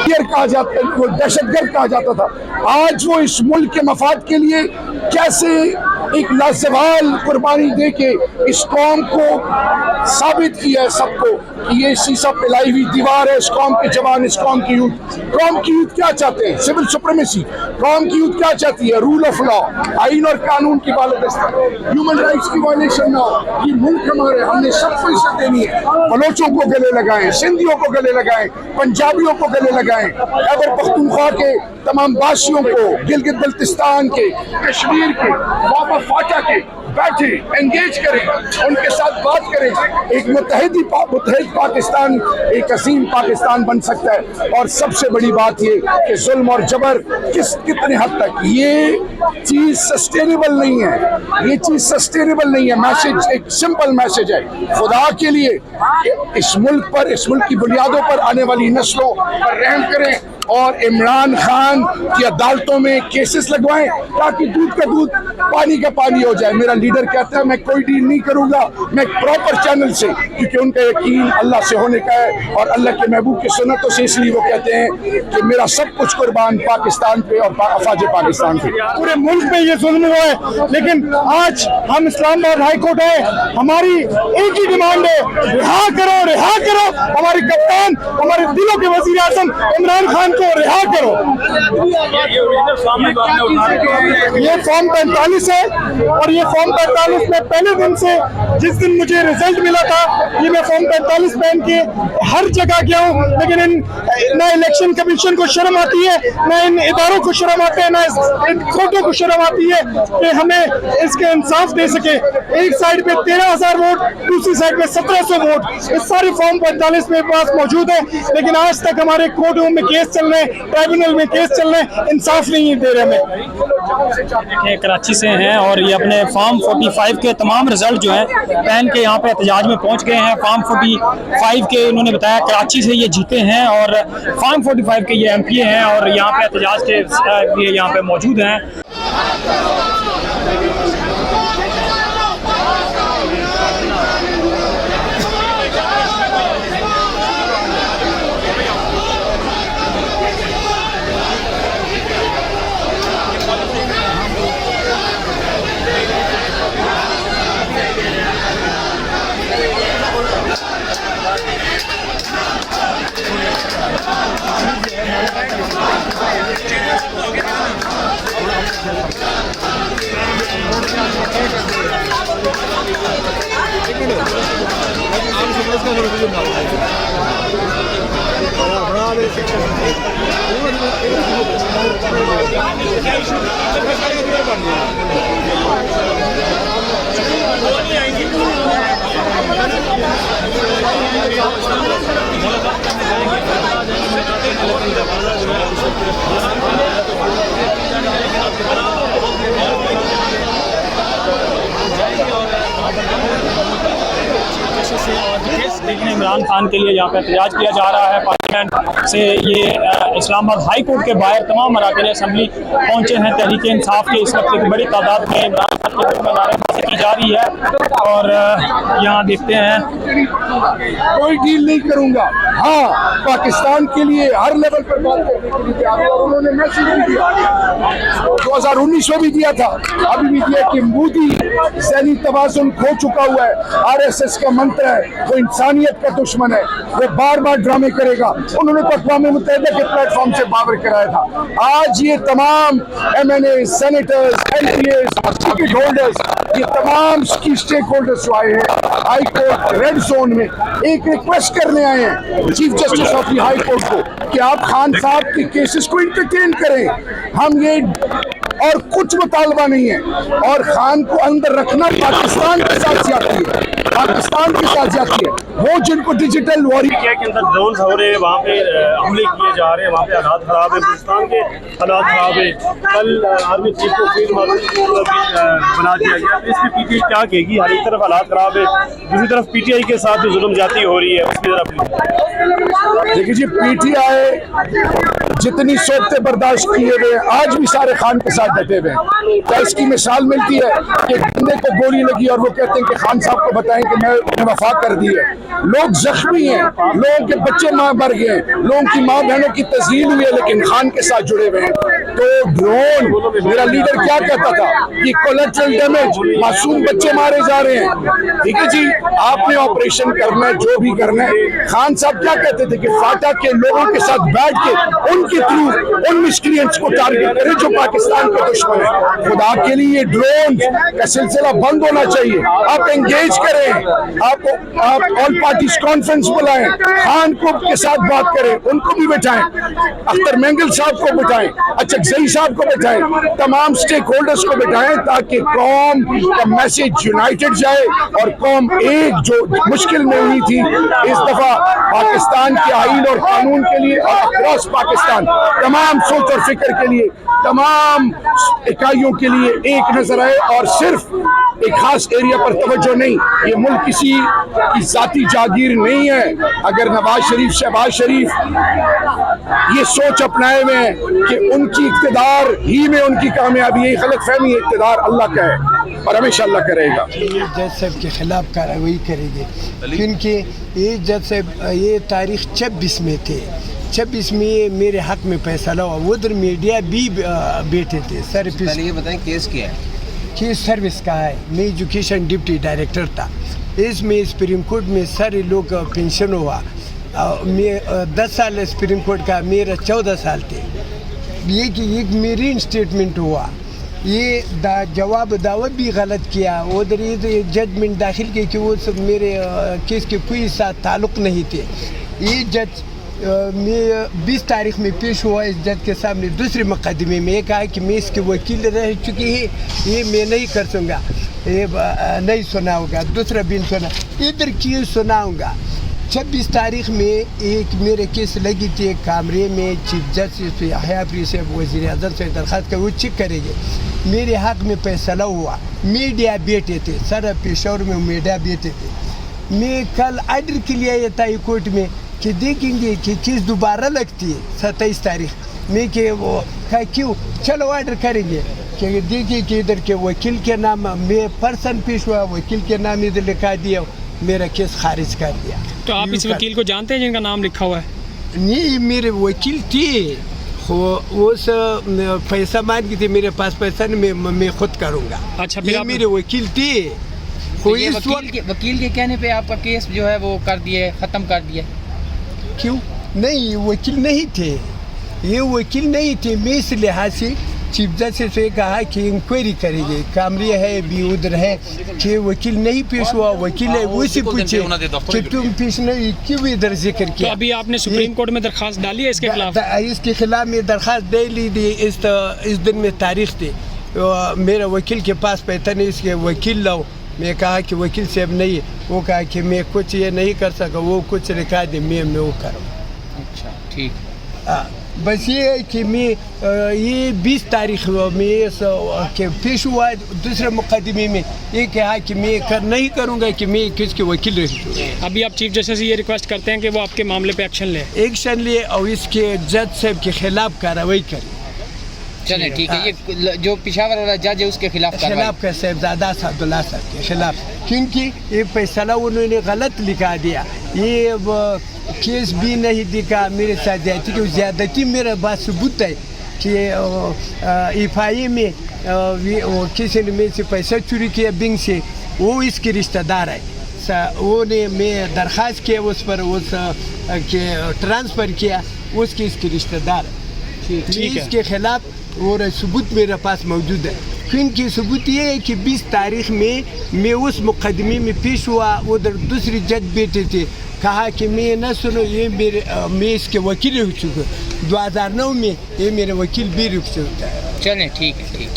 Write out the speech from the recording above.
टेररियर कहा जाता, वो दहशतगर्द कहा जाता था, आज वो इस मुल्क के मफाद के लिए कैसे एक लाजवाल कुर्बानी दे के इस कौम को साबित किया है सबको कि ये शीशा पिलाई हुई दीवार है इस कौम के जवान, इस कौम की यूथ क्या चाहते हैं? Civil supremacy. कौम की यूथ क्या चाहती है? रूल ऑफ लॉ, आइन और कानून की बालादस्ती, ह्यूमन राइट्स की वायलेशन ना हो। ये मुल्क हमारे, हमने सबको इज्जत देनी है। बलोचों को गले लगाएं, सिंधियों को गले लगाएं, पंजाबियों को गले लगाएं, खैबर पख्तूनख्वा के तमाम बासियों को, गिलगित बल्तिस्तान के, कश्मीर के, वापा फाटा के बैठे, एंगेज करें, उनके साथ बात करें। एक मुत्तहिद पाकिस्तान, एक असीम पाकिस्तान बन सकता है। और सबसे बड़ी बात ये कि जुल्म और जबर कितने हद तक ये चीज सस्टेनेबल नहीं है, ये चीज सस्टेनेबल नहीं है। मैसेज एक सिंपल मैसेज है, खुदा के लिए इस मुल्क पर, इस मुल्क की बुनियादों पर आने वाली नस्लों पर रहम करें और इमरान खान की अदालतों में केसेस लगवाएं ताकि दूध का दूध पानी का पानी हो जाए। मेरा लीडर कहता है मैं कोई डील नहीं करूंगा, मैं प्रॉपर चैनल से, क्योंकि उनका यकीन अल्लाह से होने का है और अल्लाह के महबूब की सुन्नतों से, इसलिए वो कहते हैं कि मेरा सब कुछ कुर्बान पाकिस्तान पे और अफवाज पाकिस्तान पे। पूरे मुल्क में ये जुल्म हुआ है, लेकिन आज हम इस्लामाबाद हाई कोर्ट है, हमारी एक ही डिमांड है, रिहा करो, रिहा करो हमारे कप्तान, हमारे दिलों के वजीर आज़म इमरान खान को रिहा करो। ये फॉर्म 45 है और ये फॉर्म 45 में पहले दिन से, जिस दिन मुझे रिजल्ट मिला था, ये मैं फॉर्म 45 पहन के हर जगह गया हूँ, लेकिन न इलेक्शन कमीशन को शर्म आती है, न इन इदारों को शर्म आते हैं, न इन कोर्टों को शर्म आती है कि हमें इसके इंसाफ दे सके। एक साइड पे 13,000 वोट, दूसरी साइड पे 1700 वोट, इस सारी फॉर्म 45 मेरे पास मौजूद है, लेकिन आज तक हमारे कोर्टों में केस चल रहे हैं, ट्राइब्यूनल में केस चल रहे हैं, इंसाफ नहीं दे रहे हमें। देखिए कराची से हैं और ये अपने फॉर्म 45 के तमाम रिजल्ट जो हैं पहन के यहाँ पे एहतजाज में पहुँच गए हैं। फॉर्म 45 के उन्होंने बताया कराची से ये जीते हैं और फॉर्म 45 के ये MP हैं और यहाँ पे एहतजाज के लिए यहाँ पे मौजूद हैं। लेकिन इमरान खान के लिए यहाँ पे एहतजाज किया जा रहा है। पार्लियामेंट से ये इस्लामाबाद हाई कोर्ट के बाहर तमाम अराकान असेंबली पहुँचे हैं। तहरीक इंसाफ के इस वक्त एक बड़ी तादाद में इमरान खान के विरुद्ध नारेबाजी की जा रही है और यहाँ देखते हैं। कोई डील नहीं करूंगा, हाँ पाकिस्तान के लिए हर लेवल पर बात करने के लिए तैयार और उन्होंने मैसेज भी दिया, 2019 में भी दिया था, अभी भी दिया कि मोदी ज़हनी तवाज़ुन खो चुका हुआ है, RSS का मंत्र है, वो इंसानियत का दुश्मन है, वो बार बार ड्रामे करेगा। उन्होंने तो अक़वाम मुत्तहिदा के प्लेटफॉर्म से बावर कराया था। आज ये तमाम MNA, senators, MPs, ticket holders, ये तमाम स्टेक होल्डर्स जो आए हैं हाई कोर्ट रेड जोन में, एक रिक्वेस्ट करने आए हैं chief justice of the high court को कि आप खान साहब के केसेस को इंटरटेन करें। हम ये और कुछ मुतालबा नहीं है, और खान को अंदर रखना पाकिस्तान के साथ ज्यादती है, पाकिस्तान के साथ ज्यादती है। वो जिनको डिजिटल वॉरियर के अंदर ड्रोन्स हो रहे हैं, वहाँ पे हमले किए जा रहे हैं, वहाँ पे हालात खराब है, पाकिस्तान के हालात खराब है। कल आर्मी चीफ को फील्ड मार्शल बना दिया गया, तो इसमें PTI क्या कहेगी? हर एक तरफ हालात खराब है, दूसरी तरफ PTI के साथ जो जुल्म ज्यादती हो रही है उसकी तरफ। देखिए जी, PTI जितनी सोबतें बर्दाश्त किए हुए हैं, आज भी सारे खान के साथ डटे हुए हैं। क्या इसकी मिसाल मिलती है कि बंदे को गोली लगी और वो कहते हैं कि खान साहब को बताएं कि मैं वफा कर दी है। लोग जख्मी हैं, लोगों के बच्चे माँ मर गए, लोगों की माँ बहनों की तस्लील हुई है, लेकिन खान के साथ जुड़े हुए हैं। तो ड्रोन, मेरा लीडर क्या कहता था कि कोलेटरल डैमेज, मासूम बच्चे मारे जा रहे हैं। ठीक है जी, आपने ऑपरेशन करना है, जो भी करना है। खान साहब क्या कहते थे कि फाटा के लोगों के साथ बैठ के उनके थ्रू उन मिस्क्रिएंट्स को टारगेट करें जो पाकिस्तान के दुश्मन है। खुदा के लिए ड्रोन का सिलसिला बंद होना चाहिए। आप एंगेज करें, आप ऑल पार्टीज कॉन्फ्रेंस बुलाएं, खान को के साथ बात करें, उनको भी बिठाएं, अख्तर मेंगल साहब को बिठाएं, अचकजई साहब को बिठाएं, तमाम स्टेक होल्डर्स को बिठाएं, ताकि कौम का मैसेज यूनाइटेड जाए और कौम एक जो मुश्किल में हुई थी इस दफा पाकिस्तान के आईन और कानून के लिए और अक्रॉस पाकिस्तान तमाम सोच और फिक्र के लिए, तमाम इकाइयों के लिए एक नजर आए और सिर्फ एक खास एरिया पर तवज्जो नहीं। ये मुल्क किसी की जाती जागीर नहीं है। अगर नवाज शरीफ, शहबाज शरीफ ये सोच अपनाए हुए हैं कि उनकी इक़्तिदार ही में उनकी कामयाबी है, गलत फहमी, इक़्तिदार अल्लाह का है और हमेशा अल्लाह करेगा। जज साहब के खिलाफ कार्रवाई करेंगे, क्योंकि ये जज साहब ये तारीख 26 में थे, 26 में मेरे हक में फैसला हुआ। उधर मीडिया भी बैठे थे। सर ये बताएं केस क्या है? केस सर्विस का है। मैं एजुकेशन डिप्टी डायरेक्टर था। इसमें सुप्रीम कोर्ट में सारे लोग पेंशन हुआ। मैं 10 साल सुप्रीम कोर्ट का, मेरा 14 साल थे। ये कि एक मेरी स्टेटमेंट हुआ, ये जवाब दावा भी गलत किया। उधर ये जजमेंट दाखिल की कि वो सब मेरे केस के कोई साथ ताल्लुक़ नहीं थे। ये जज मैं 20 तारीख में पेश हुआ इस जज के सामने दूसरे मुकदमे में। कहा कि मैं इसके वकील रह चुकी है, ये मैं नहीं कर सकूँगा, ये नहीं सुनाऊँगा, दूसरा भी सुना, इधर क्यों सुनाऊँगा। 26 तारीख में एक मेरे केस लगी थी एक कमरे में, चीफ जस्टिस हयाफरी से वज़ीर आज़म से दरख्वास्त कर वो चेक करेंगे। मेरे हक़ में फैसला हुआ। मीडिया बैठे थे, सारा पेशावर में मीडिया बैठे थे। मैं कल आर्डर के लिए आया था कोर्ट में कि देखेंगे कि केस दोबारा लगती है 27 तारीख में, कि वो कहा क्यों, चलो ऑर्डर करेंगे कि देखिए कि इधर के वकील के नाम, मैं पर्सन पेश हुआ, वकील के नाम इधर लिखा दिया, मेरा केस खारिज कर दिया। तो आप इस वकील को जानते हैं जिनका नाम लिखा हुआ है? नहीं, मेरे वकील थे, वो पैसा मांग थे मेरे पास, पैसा नहीं, मैं खुद करूँगा। अच्छा, ये मेरे वकील थे। तो ये वकील के कहने पे आपका केस जो है वो कर दिए, ख़त्म कर दिया? क्यों नहीं, वकील नहीं थे, ये वकील नहीं थे। मैं इस लिहाज से चीफ जस्टिस से कहा कि इंक्वायरी करेंगे, कामरे है भी उधर है कि वकील नहीं पेश हुआ, वकील है वो से पूछे कि तुम पेश नहीं क्यों इधर जिक्र किया। तो अभी आपने सुप्रीम कोर्ट में दरखास्त डाली है इसके खिलाफ? इसके खिलाफ में दरखास्त दे ली थी। इस दिन में तारीख थी, मेरा वकील के पास पैसा नहीं, इसके वकील लाओ। मैं कहा कि वकील साहब नहीं है, वो कहा कि मैं कुछ ये नहीं कर सका, वो कुछ लिखा दे, मैं वो करूँ। अच्छा ठीक। बस ये है कि मैं ये 20 तारीख में के पेश हुआ दूसरे मुकदमे में, ये कहा कि मैं नहीं करूँगा कि मैं किसके वकील रही। अभी आप चीफ जस्टिस से ये रिक्वेस्ट करते हैं कि वो आपके मामले पे एक्शन ले और इसके जज साहब के खिलाफ कार्रवाई करें। चलिए ठीक है। ये जो पेशावर वाला जज है उसके खिलाफ का साहबजादा साहबुल्ला साहब के खिलाफ, क्योंकि ये फैसला उन्होंने गलत लिखा दिया। ये केस भी नहीं दिखा मेरे साथ ज्यादती की, ज्यादती मेरा बात सबूत है कि एफआईए में किसी ने मेरे से पैसा चोरी किया बैंक से, वो इसके रिश्तेदार है। वो ने मैं दरख्वास्त किया उस पर, उस के ट्रांसफ़र किया, उसके इसके रिश्तेदार है। इसके खिलाफ और सबूत मेरे पास मौजूद है, क्योंकि सबूत ये है कि 20 तारीख में मैं उस मुकदमे में पेश हुआ। उधर दूसरी जज बैठे थे, कहा कि मैं न सुनो, ये मैं इसके वकील रुक चुका। 2009 में ये मेरे वकील भी रुक चुका है। चलें ठीक है। ठीक।